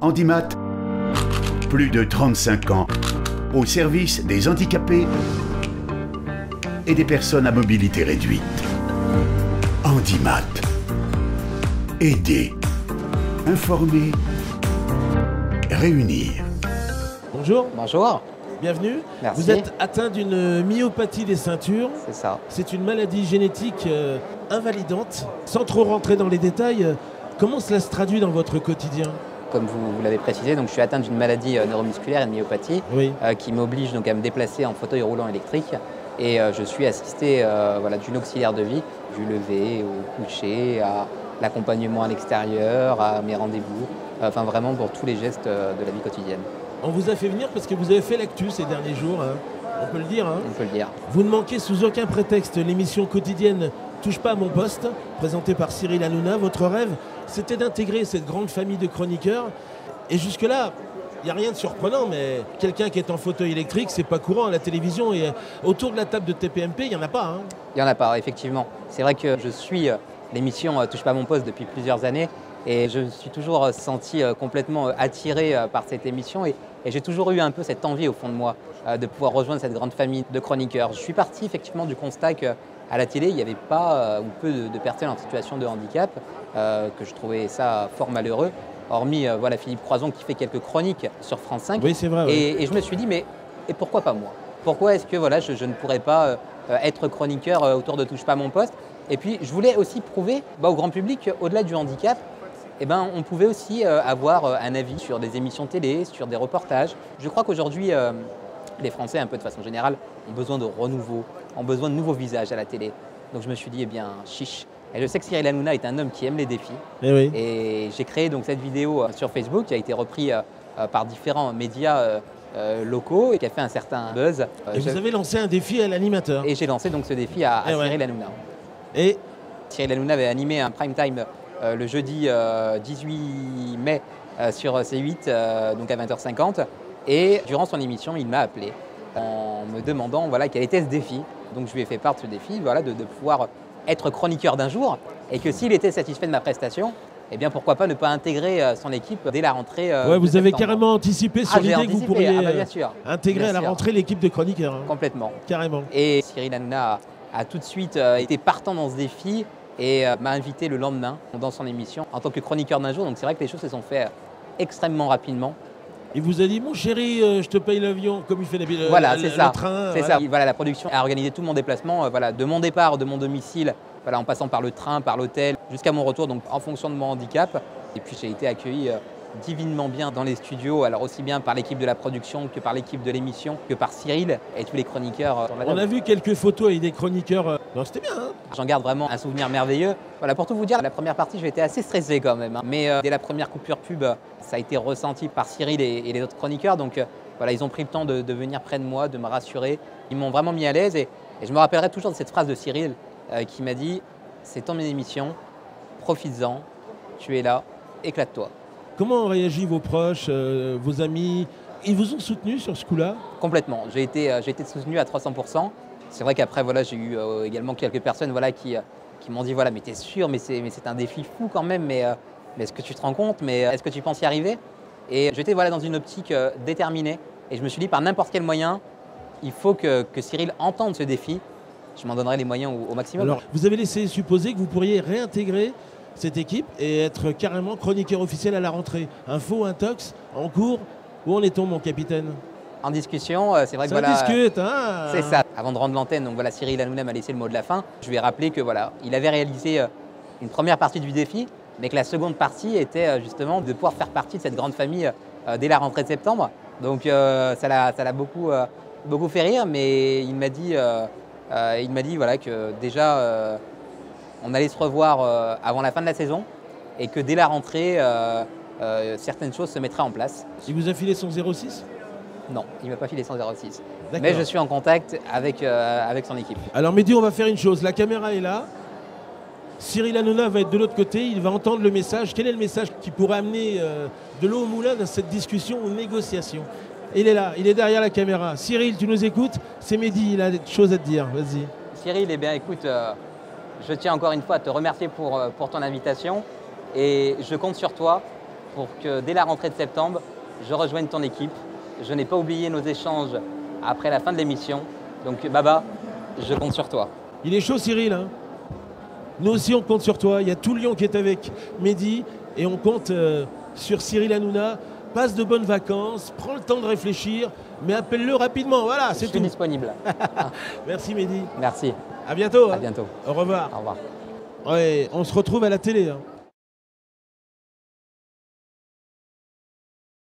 Handimat, plus de 35 ans, au service des handicapés et des personnes à mobilité réduite. Handimat. Aider, informer, réunir. Bonjour. Bonjour. Bienvenue. Merci. Vous êtes atteint d'une myopathie des ceintures. C'est ça. C'est une maladie génétique invalidante. Sans trop rentrer dans les détails, comment cela se traduit dans votre quotidien? Comme vous l'avez précisé, donc je suis atteint d'une maladie neuromusculaire, une myopathie, Oui. qui m'oblige donc à me déplacer en fauteuil roulant électrique. Et je suis assisté d'une auxiliaire de vie, du lever au coucher, à l'accompagnement à l'extérieur, à mes rendez-vous, enfin vraiment pour tous les gestes de la vie quotidienne. On vous a fait venir parce que vous avez fait l'actu ces derniers jours, hein. On peut le dire. Hein. On peut le dire. Vous ne manquez sous aucun prétexte l'émission quotidienne Touche pas à mon poste, présentée par Cyril Hanouna. Votre rêve, c'était d'intégrer cette grande famille de chroniqueurs. Et jusque-là, il n'y a rien de surprenant, mais quelqu'un qui est en fauteuil électrique, c'est pas courant à la télévision. Et autour de la table de TPMP, il n'y en a pas. Hein. Il n'y en a pas, effectivement. C'est vrai que je suis l'émission Touche pas à mon poste depuis plusieurs années. Et je me suis toujours senti complètement attiré par cette émission. Et j'ai toujours eu un peu cette envie au fond de moi de pouvoir rejoindre cette grande famille de chroniqueurs. Je suis parti effectivement du constat qu'à la télé, il n'y avait pas ou peu de personnes en situation de handicap, que je trouvais ça fort malheureux. Hormis Philippe Croison qui fait quelques chroniques sur France 5. Oui, c'est vrai. Oui. Et je me suis dit, mais et pourquoi pas moi? Pourquoi est-ce que je ne pourrais pas être chroniqueur autour de Touche pas à mon poste? Et puis je voulais aussi prouver au grand public qu'au-delà du handicap, on pouvait aussi avoir un avis sur des émissions télé, sur des reportages. Je crois qu'aujourd'hui, les Français, un peu de façon générale, ont besoin de renouveau, ont besoin de nouveaux visages à la télé. Donc je me suis dit, chiche. Et je sais que Cyril Hanouna est un homme qui aime les défis. Oui. Et j'ai créé donc cette vidéo sur Facebook qui a été reprise par différents médias locaux et qui a fait un certain buzz. Et vous avez lancé un défi à l'animateur. Et j'ai lancé donc ce défi à Cyril Hanouna. Et Cyril Hanouna avait animé un prime time le jeudi 18 mai sur C8, donc à 20h50. Et durant son émission, il m'a appelé en me demandant quel était ce défi. Donc je lui ai fait part de ce défi, de pouvoir être chroniqueur d'un jour. Et que s'il était satisfait de ma prestation, pourquoi pas ne pas intégrer son équipe dès la rentrée. Vous avez carrément anticipé sur l'idée que vous pourriez bien sûr, intégrer à la rentrée l'équipe de chroniqueurs. Hein. Complètement. Carrément. Et Cyril Hanouna a tout de suite été partant dans ce défi et m'a invité le lendemain dans son émission en tant que chroniqueur d'un jour. Donc c'est vrai que les choses se sont faites extrêmement rapidement. Il vous a dit, mon chéri, je te paye l'avion, comme il fait le train. C'est ça. La production a organisé tout mon déplacement, de mon départ, de mon domicile, en passant par le train, par l'hôtel, jusqu'à mon retour, donc en fonction de mon handicap. Et puis j'ai été accueilli divinement bien dans les studios, alors aussi bien par l'équipe de la production que par l'équipe de l'émission, que par Cyril et tous les chroniqueurs. On a vu quelques photos avec des chroniqueurs. Non, c'était bien. Hein. J'en garde vraiment un souvenir merveilleux. Pour tout vous dire, la première partie, j'ai été assez stressé quand même. Hein. Mais dès la première coupure pub, ça a été ressenti par Cyril et les autres chroniqueurs. Donc ils ont pris le temps de venir près de moi, de me rassurer. Ils m'ont vraiment mis à l'aise. Et je me rappellerai toujours de cette phrase de Cyril qui m'a dit « C'est ton émission, profites-en, tu es là, éclate-toi ». Comment ont réagi vos proches, vos amis? Ils vous ont soutenu sur ce coup-là? Complètement. J'ai été soutenu à 300%. C'est vrai qu'après, j'ai eu également quelques personnes qui m'ont dit mais t'es sûr, mais c'est un défi fou quand même, mais est-ce que tu te rends compte, mais est-ce que tu penses y arriver? Et j'étais dans une optique déterminée. Et je me suis dit, par n'importe quel moyen, il faut que Cyril entende ce défi. Je m'en donnerai les moyens au maximum. Alors, vous avez laissé supposer que vous pourriez réintégrer cette équipe et être carrément chroniqueur officiel à la rentrée. Info, intox, en cours, où en est-on, mon capitaine? En discussion, c'est vrai que ça discute, hein. C'est ça. Avant de rendre l'antenne, donc Cyril Hanouna m'a laissé le mot de la fin. Je lui ai rappelé que il avait réalisé une première partie du défi, mais que la seconde partie était justement de pouvoir faire partie de cette grande famille dès la rentrée de septembre. Donc ça l'a beaucoup fait rire, mais il m'a dit que déjà on allait se revoir avant la fin de la saison et que dès la rentrée, certaines choses se mettraient en place. Il vous a filé son 06? Non, il ne m'a pas filé son 06. Mais je suis en contact avec son équipe. Alors Mehdi, on va faire une chose. La caméra est là. Cyril Hanouna va être de l'autre côté. Il va entendre le message. Quel est le message qui pourrait amener de l'eau au moulin dans cette discussion ou négociation? Il est là, il est derrière la caméra. Cyril, tu nous écoutes? C'est Mehdi, il a des choses à te dire. Vas-y. Cyril, écoute, je tiens encore une fois à te remercier pour ton invitation. Et je compte sur toi pour que dès la rentrée de septembre, je rejoigne ton équipe. Je n'ai pas oublié nos échanges après la fin de l'émission. Donc Baba, je compte sur toi. Il est chaud Cyril, hein. Nous aussi on compte sur toi. Il y a tout Lyon qui est avec Mehdi et on compte sur Cyril Hanouna. Passe de bonnes vacances, prends le temps de réfléchir, mais appelle-le rapidement. Voilà, c'est tout. Je suis disponible. Merci Mehdi. Merci. À bientôt. À bientôt. Au revoir. Au revoir. Ouais, on se retrouve à la télé. Hein.